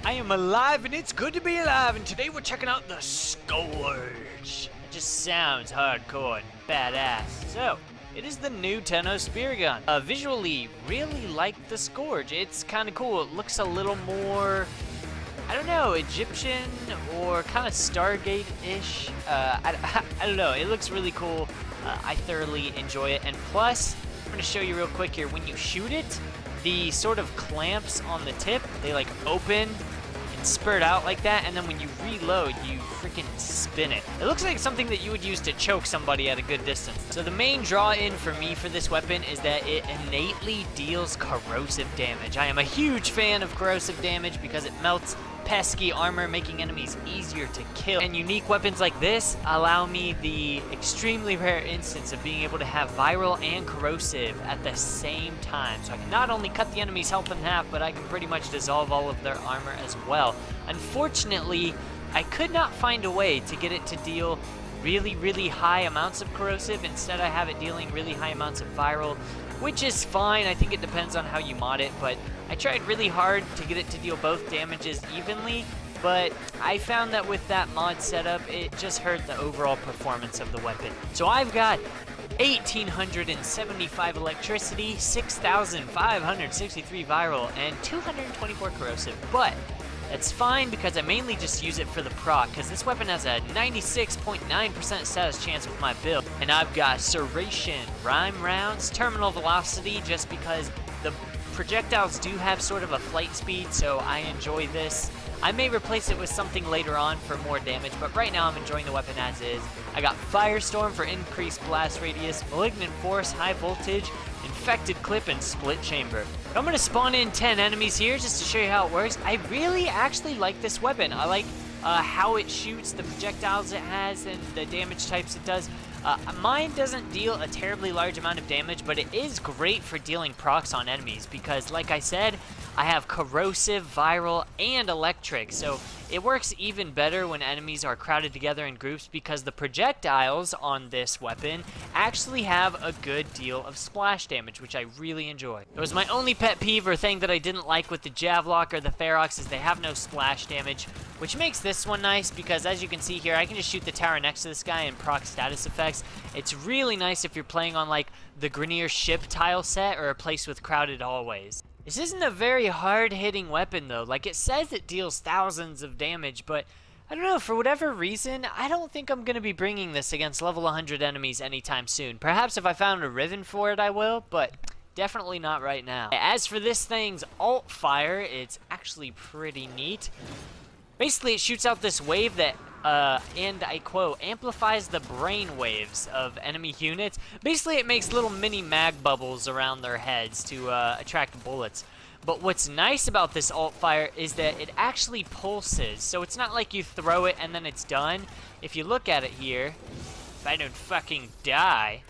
I am alive and it's good to be alive, and today we're checking out the Scourge. It just sounds hardcore and badass. So, it is the new Tenno spear gun. Visually, really like the Scourge. It's kind of cool. It looks a little more, I don't know, Egyptian or kind of Stargate-ish. I don't know. It looks really cool. I thoroughly enjoy it. And plus, I'm going to show you real quick here. When you shoot it, the sort of clamps on the tip, they like open and spurt out like that, and then when you reload, you freaking spin it. It looks like something that you would use to choke somebody at a good distance. So the main draw-in for me for this weapon is that it innately deals corrosive damage. I am a huge fan of corrosive damage because it melts pesky armor, making enemies easier to kill. And unique weapons like this allow me the extremely rare instance of being able to have viral and corrosive at the same time. So I can not only cut the enemy's health in half, but I can pretty much dissolve all of their armor as well. Unfortunately, I could not find a way to get it to deal really high amounts of corrosive. Instead, I have it dealing really high amounts of viral, which is fine. I think it depends on how you mod it, but I tried really hard to get it to deal both damages evenly, but I found that with that mod setup, it just hurt the overall performance of the weapon. So I've got 1,875 electricity, 6,563 viral, and 224 corrosive, but that's fine because I mainly just use it for the proc, because this weapon has a 96.9% status chance with my build. And I've got Serration, Rhyme Rounds, Terminal Velocity, just because the projectiles do have sort of a flight speed, so I enjoy this. I may replace it with something later on for more damage, but right now I'm enjoying the weapon as is. I got Firestorm for increased blast radius, Malignant Force, High Voltage, Infected Clip, and Split Chamber. I'm going to spawn in 10 enemies here just to show you how it works. I really actually like this weapon. I like how it shoots, the projectiles it has, and the damage types it does. Mine doesn't deal a terribly large amount of damage, but it is great for dealing procs on enemies because, like I said, I have corrosive, viral, and electric, so it works even better when enemies are crowded together in groups because the projectiles on this weapon actually have a good deal of splash damage, which I really enjoy. It was my only pet peeve or thing that I didn't like with the Javlock or the Ferox is they have no splash damage, which makes this one nice because, as you can see here, I can just shoot the tower next to this guy and proc status effects. It's really nice if you're playing on like the Grenier ship tile set or a place with crowded hallways. This isn't a very hard-hitting weapon though. Like, it says it deals thousands of damage, but I don't know, for whatever reason, I don't think I'm going to be bringing this against level 100 enemies anytime soon. Perhaps if I found a Riven for it I will, but definitely not right now. As for this thing's alt fire, it's actually pretty neat. Basically, it shoots out this wave that, and I quote, amplifies the brain waves of enemy units. Basically, it makes little mini mag bubbles around their heads to attract bullets. But what's nice about this alt fire is that it actually pulses. So it's not like you throw it and then it's done. If you look at it here, if I don't fucking die.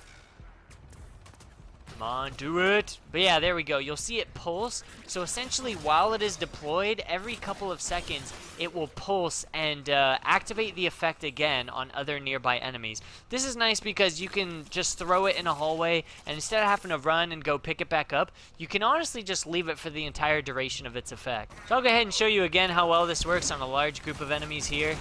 Come on, do it. But yeah, there we go. You'll see it pulse. So essentially, while it is deployed, every couple of seconds, it will pulse and activate the effect again on other nearby enemies. This is nice because you can just throw it in a hallway, and instead of having to run and go pick it back up, you can honestly just leave it for the entire duration of its effect. So I'll go ahead and show you again how well this works on a large group of enemies here.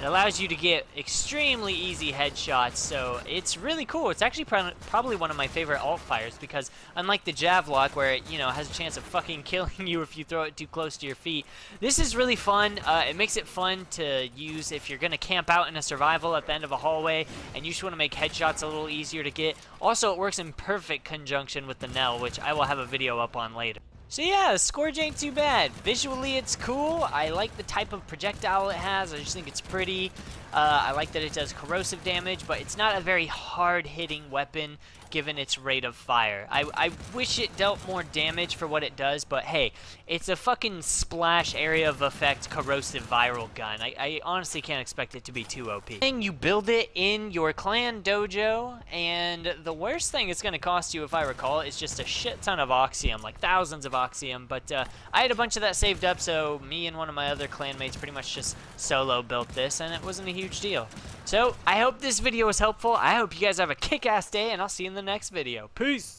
It allows you to get extremely easy headshots, so it's really cool. It's actually probably one of my favorite alt fires because unlike the Javlock where it, has a chance of fucking killing you if you throw it too close to your feet, this is really fun. It makes it fun to use if you're going to camp out in a survival at the end of a hallway and you just want to make headshots a little easier to get. Also, it works in perfect conjunction with the Nell, which I will have a video up on later. So yeah, the Scourge ain't too bad. Visually, it's cool. I like the type of projectile it has. I just think it's pretty. I like that it does corrosive damage, but it's not a very hard-hitting weapon given its rate of fire. I wish it dealt more damage for what it does, but hey, it's a fucking splash area of effect corrosive viral gun. I honestly can't expect it to be too OP. You build it in your clan dojo, and the worst thing it's going to cost you, if I recall, is just a shit ton of Oxium, like thousands of Oxium, but I had a bunch of that saved up, so me and one of my other clanmates pretty much just solo built this, and it wasn't a huge deal. So, I hope this video was helpful. I hope you guys have a kick-ass day, and I'll see you in the next video. Peace!